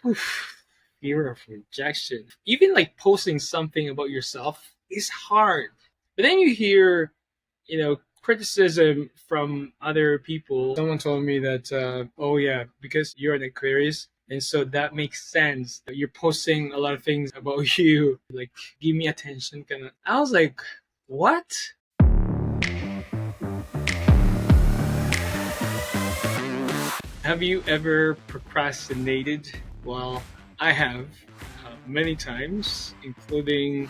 Oof, fear of rejection. Even like posting something about yourself is hard. But then you hear, criticism from other people. Someone told me that, oh yeah, because you're an Aquarius, and so that makes sense. You're posting a lot of things about you, like give me attention, kind of. I was like, what? Have you ever procrastinated? Well, I have many times, including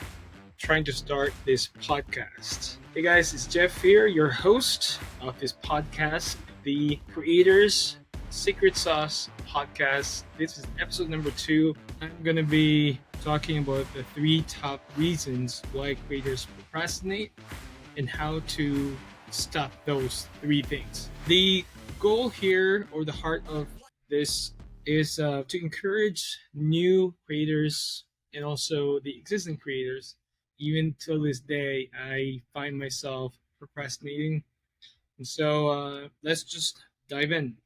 trying to start this podcast. Hey guys, it's Jeff here, your host of this podcast, the Creators Secret Sauce Podcast. This is episode number 2. I'm going to be talking about the 3 top reasons why creators procrastinate and how to stop those 3 things. The goal here, or the heart of this, is to encourage new creators and also the existing creators. Even till this day, I find myself procrastinating. And so let's just dive in.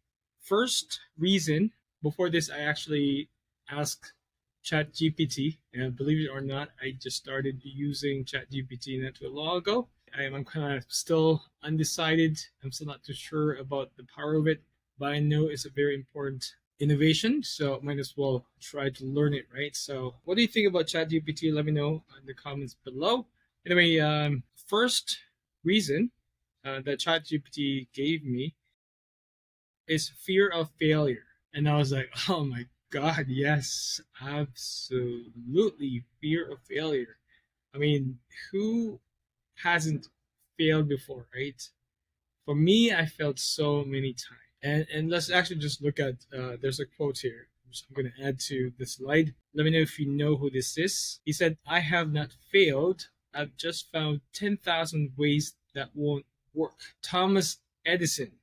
First reason, before this, I actually asked ChatGPT, and believe it or not, I just started using ChatGPT not too long ago. I'm kind of still undecided. I'm still not too sure about the power of it, but I know it's a very important innovation, so might as well try to learn it, right? So, what do you think about ChatGPT? Let me know in the comments below. Anyway, first reason that ChatGPT gave me is fear of failure, and I was like, oh my god, yes, absolutely, fear of failure. I mean, who hasn't failed before, right? For me, I failed so many times. And let's actually just look at, there's a quote here, which I'm going to add to the slide. Let me know if you know who this is. He said, I have not failed. I've just found 10,000 ways that won't work. Thomas Edison,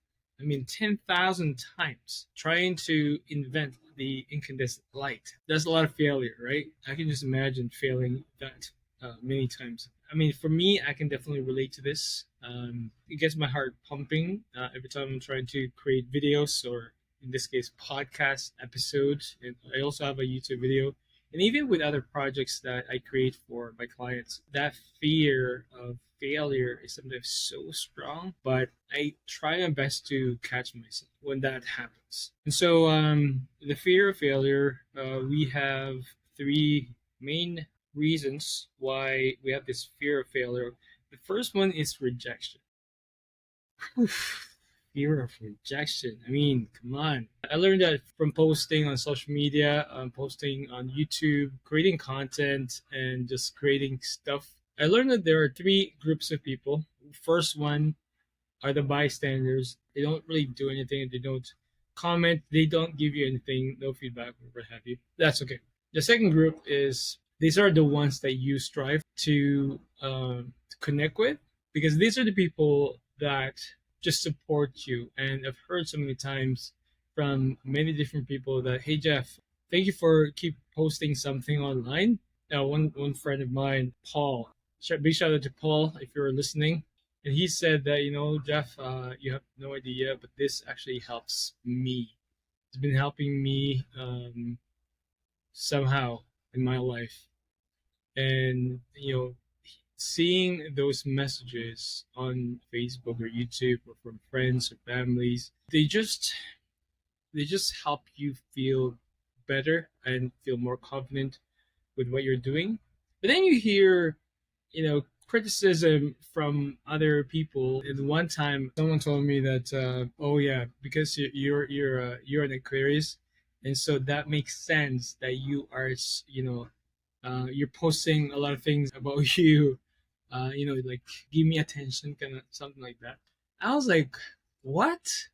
10,000 times trying to invent the incandescent light. That's a lot of failure, right? I can just imagine failing that many times. For me, I can definitely relate to this. It gets my heart pumping every time I'm trying to create videos, or in this case, podcast episodes. And I also have a YouTube video. And even with other projects that I create for my clients, that fear of failure is sometimes so strong, but I try my best to catch myself when that happens. And so, the fear of failure, we have 3 main reasons why we have this fear of failure. The first one is rejection. Oof, fear of rejection. Come on. I learned that from posting on social media, posting on YouTube, creating content, and just creating stuff. I learned that there are 3 groups of people. First one are the bystanders. They don't really do anything. They don't comment. They don't give you anything, no feedback, or what have you. That's okay. The second group is, these are the ones that you strive to connect with, because these are the people that just support you. And I've heard so many times from many different people that, hey Jeff, thank you for keep posting something online. Now, one friend of mine, Paul, big shout out to Paul if you're listening. And he said that, Jeff, you have no idea, but this actually helps me. It's been helping me somehow in my life. And seeing those messages on Facebook or YouTube or from friends or families, they just help you feel better and feel more confident with what you're doing. But then you hear, criticism from other people. And one time, someone told me that, oh yeah, because you're an Aquarius, and so that makes sense that you are, you're posting a lot of things about you, like give me attention, kind of something like that. I was like, what?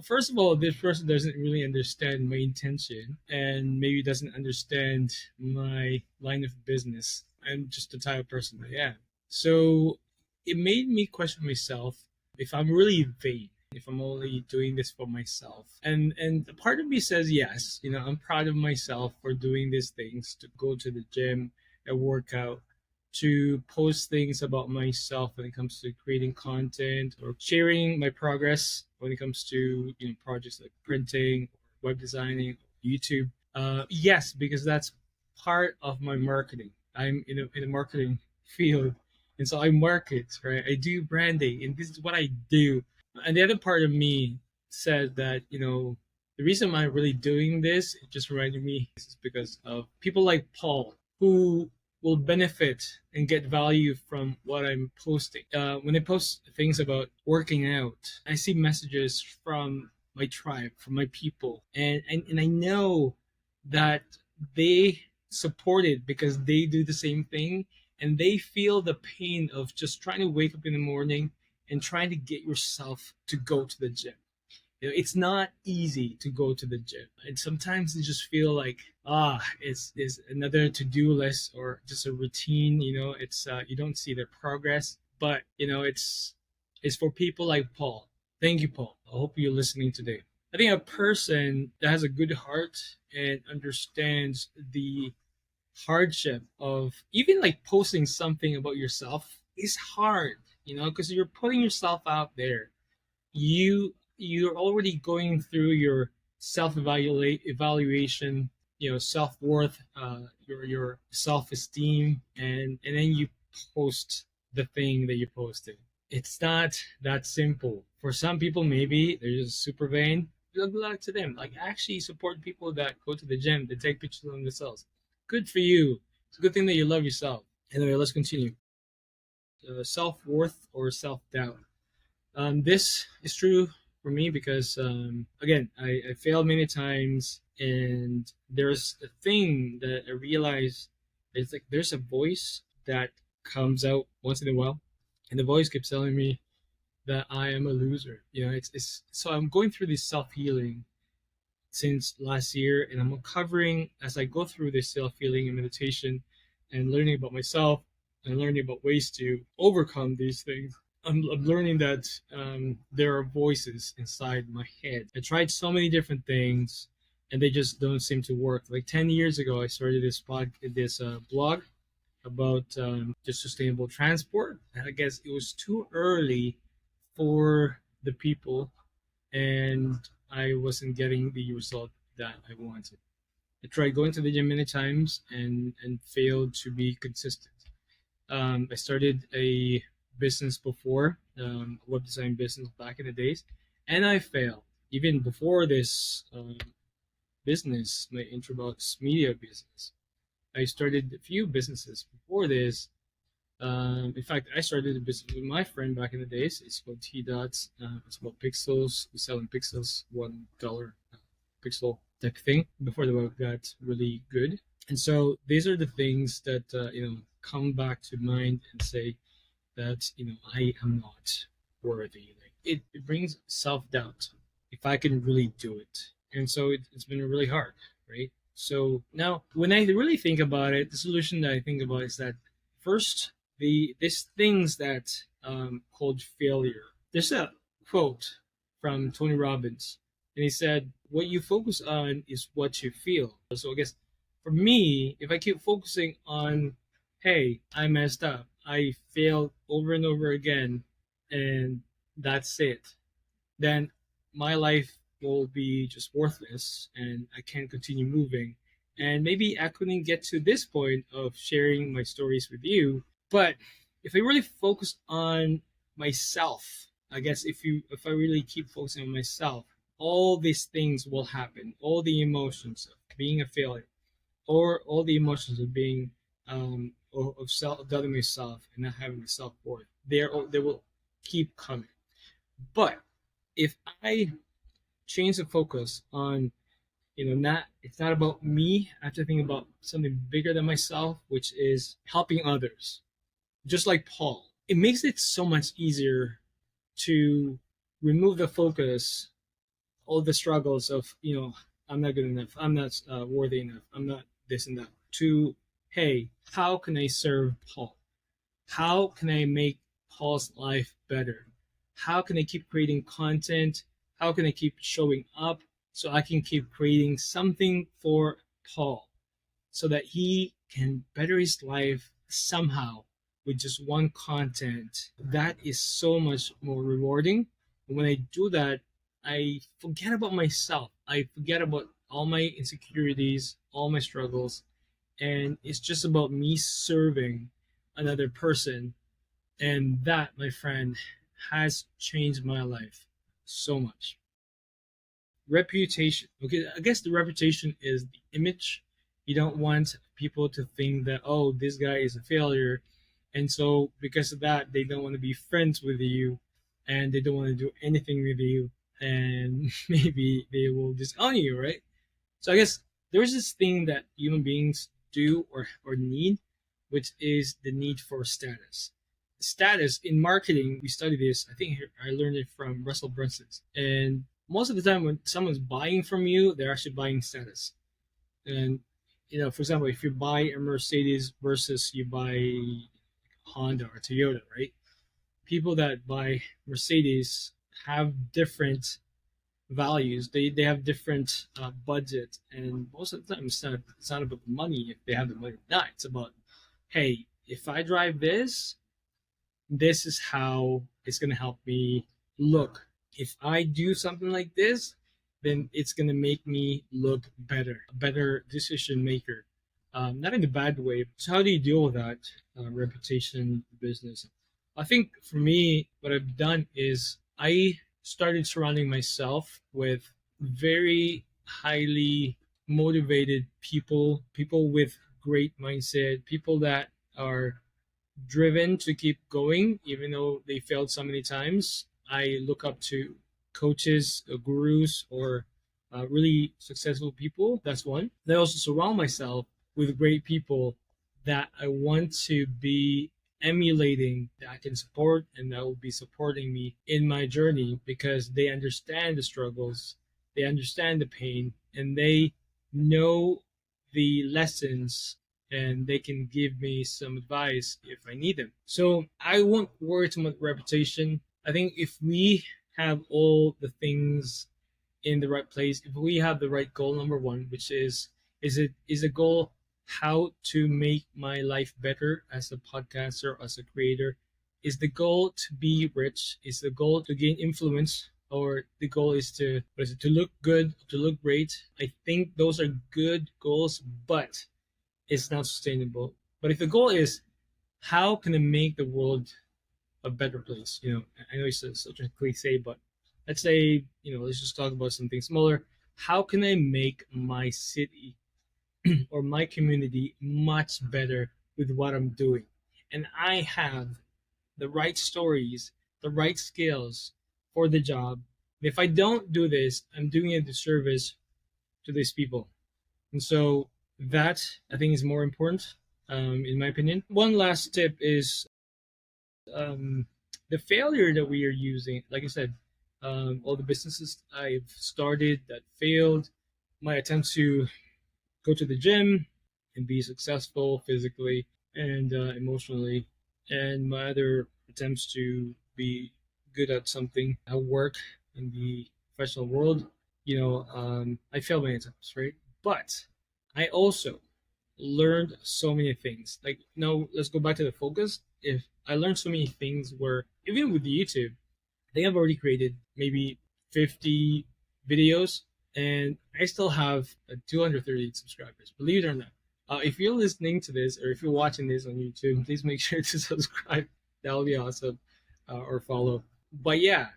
First of all, this person doesn't really understand my intention, and maybe doesn't understand my line of business. I'm just the type of person I am. So it made me question myself if I'm really vain, if I'm only doing this for myself. And a part of me says yes, I'm proud of myself for doing these things, to go to the gym and work out, to post things about myself when it comes to creating content or sharing my progress when it comes to projects like printing, web designing, YouTube. Yes, because that's part of my marketing. I'm in a marketing field, and so I market, right? I do branding, and this is what I do. And the other part of me said that the reason I'm really doing this, it just reminded me, is because of people like Paul who will benefit and get value from what I'm posting. When I post things about working out, I see messages from my tribe, from my people, and I know that they support it because they do the same thing, and they feel the pain of just trying to wake up in the morning and trying to get yourself to go to the gym. It's not easy to go to the gym, and sometimes you just feel like it's another to-do list or just a routine. It's you don't see the progress, but it's for people like Paul. Thank you, Paul. I hope you're listening today. I think a person that has a good heart and understands the hardship of even like posting something about yourself is hard, because you're putting yourself out there. You're already going through your self evaluation, self-worth, your self-esteem, and then you post the thing that you posted. It's not that simple. For some people, maybe they're just super vain. Good luck to them. Like, actually support people that go to the gym, that take pictures of themselves. Good for you. It's a good thing that you love yourself. Anyway, let's continue. Self-worth or self-doubt. This is true for me because, again, I failed many times, and there's a thing that I realized. It's like there's a voice that comes out once in a while, and the voice keeps telling me that I am a loser. It's so I'm going through this self healing since last year, and I'm uncovering as I go through this self healing and meditation, and learning about myself and learning about ways to overcome these things. I'm learning that there are voices inside my head. I tried so many different things, and they just don't seem to work. Like 10 years ago, I started this blog about just sustainable transport. And I guess it was too early for the people, and I wasn't getting the result that I wanted. I tried going to the gym many times and failed to be consistent. I started a business before, web design business back in the days, and I failed. Even before this business, my introbox media business, I started a few businesses before this. In fact, I started a business with my friend back in the days. It's called T Dots. It's about pixels. We're selling pixels, $1 pixel type thing. Before the web got really good, and so these are the things that come back to mind and say that I am not worthy. Like it brings self doubt if I can really do it, and so it's been really hard, right? So now, when I really think about it, the solution that I think about is that first, these things that called failure. There's a quote from Tony Robbins, and he said, "What you focus on is what you feel." So I guess for me, if I keep focusing on, "Hey, I messed up. I failed over and over again, and that's it," then my life will be just worthless, and I can't continue moving. And maybe I couldn't get to this point of sharing my stories with you. But if I really focus on myself, I guess if I really keep focusing on myself, all these things will happen. All the emotions of being a failure, or all the emotions of being of self doubting myself and not having self worth, they will keep coming. But if I change the focus on, not it's not about me, I have to think about something bigger than myself, which is helping others. Just like Paul, it makes it so much easier to remove the focus, all the struggles of, I'm not good enough, I'm not worthy enough, I'm not this and that, to, hey, how can I serve Paul? How can I make Paul's life better? How can I keep creating content? How can I keep showing up so I can keep creating something for Paul so that he can better his life somehow with just one content? That is so much more rewarding. And when I do that, I forget about myself. I forget about all my insecurities, all my struggles, and it's just about me serving another person. And that, my friend, has changed my life so much. Reputation. Okay, I guess the reputation is the image. You don't want people to think that, oh, this guy is a failure, and so because of that they don't want to be friends with you, and they don't want to do anything with you, and maybe they will disown you, right? So I guess there's this thing that human beings do or need, which is the need for status. Status in marketing, we study this. I think I learned it from Russell Brunson. And most of the time, when someone's buying from you, they're actually buying status. And for example, if you buy a Mercedes versus you buy Honda or Toyota, right? People that buy Mercedes have different values. They have different budget, and most of the time it's not about the money if they have the money or not. It's about, hey, if I drive this, this is how it's gonna help me look. If I do something like this, then it's gonna make me look better, a better decision maker. Not in a bad way. So how do you deal with that reputation business? I think for me, what I've done is I started surrounding myself with very highly motivated people, people with great mindset, people that are driven to keep going even though they failed so many times. I look up to coaches, gurus, or really successful people. That's one. I also surround myself with great people that I want to be emulating, that I can support, and that will be supporting me in my journey because they understand the struggles, they understand the pain, and they know the lessons, and they can give me some advice if I need them. So I won't worry too much reputation. I think if we have all the things in the right place, if we have the right goal, number one, which is a goal how to make my life better as a podcaster, as a creator. Is the goal to be rich? Is the goal to gain influence? Or the goal is to, what is it, to look good, to look great? I think those are good goals, but it's not sustainable. But if the goal is how can I make the world a better place? I know it's such a cliche, but let's say, let's just talk about something smaller. How can I make my city or my community much better with what I'm doing? And I have the right stories, the right skills for the job. If I don't do this, I'm doing a disservice to these people. And so that, I think, is more important, in my opinion. One last tip is um, the failure that we are using. Like I said, all the businesses I've started that failed, my attempts to go to the gym and be successful physically and emotionally, and my other attempts to be good at something at work in the professional world. I failed many times, right? But I also learned so many things. Like, no, let's go back to the focus. If I learned so many things where, even with YouTube, they have already created maybe 50 videos, and I still have 238 subscribers. Believe it or not. If you're listening to this or if you're watching this on YouTube, please make sure to subscribe. That would be awesome. Or follow. But yeah,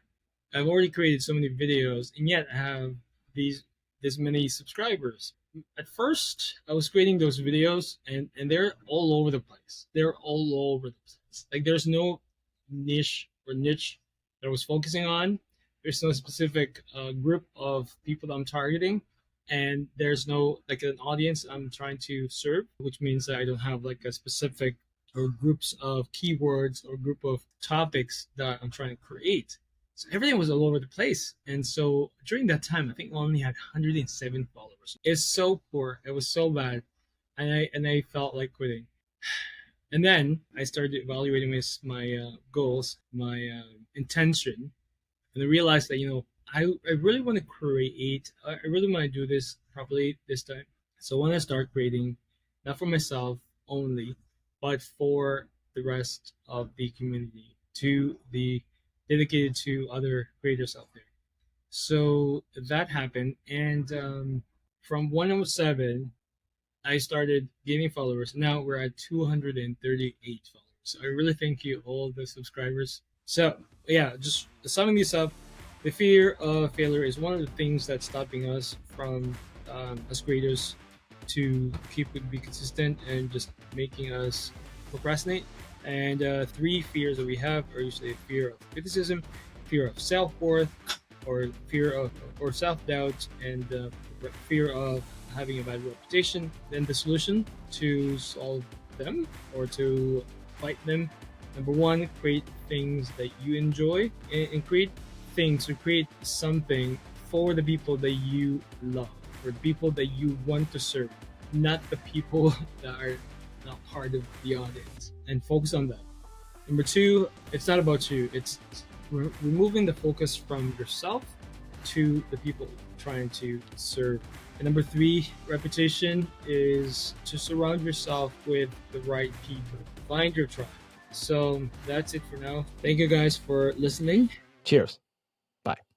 I've already created so many videos, and yet I have these this many subscribers. At first, I was creating those videos, and they're all over the place. They're all over the place. Like, there's no niche that I was focusing on. There's no specific group of people that I'm targeting, and there's no like an audience I'm trying to serve, which means that I don't have like a specific or groups of keywords or group of topics that I'm trying to create. So everything was all over the place. And so during that time, I think I only had 107 followers. It's so poor. It was so bad. And I felt like quitting. And then I started evaluating my goals, my intention, and I realized that I really want to create. I really want to do this properly this time. So I want to start creating, not for myself only, but for the rest of the community, to the dedicated to other creators out there. So that happened, and from 107, I started gaining followers. Now we're at 238 followers. I really thank you, all the subscribers. So, yeah, just summing this up, the fear of failure is one of the things that's stopping us from, as creators, to be consistent and just making us procrastinate. And three fears that we have are usually fear of criticism, fear of self worth, or fear of or self doubt, and fear of having a bad reputation. Then the solution to solve them or to fight them: number one, create things that you enjoy, and create things to create something for the people that you love, or the people that you want to serve, not the people that are not part of the audience, and focus on that. Number two, it's not about you. It's removing the focus from yourself to the people trying to serve. And number three, reputation, is to surround yourself with the right people. Find your tribe. So that's it for now. Thank you guys for listening. Cheers. Bye.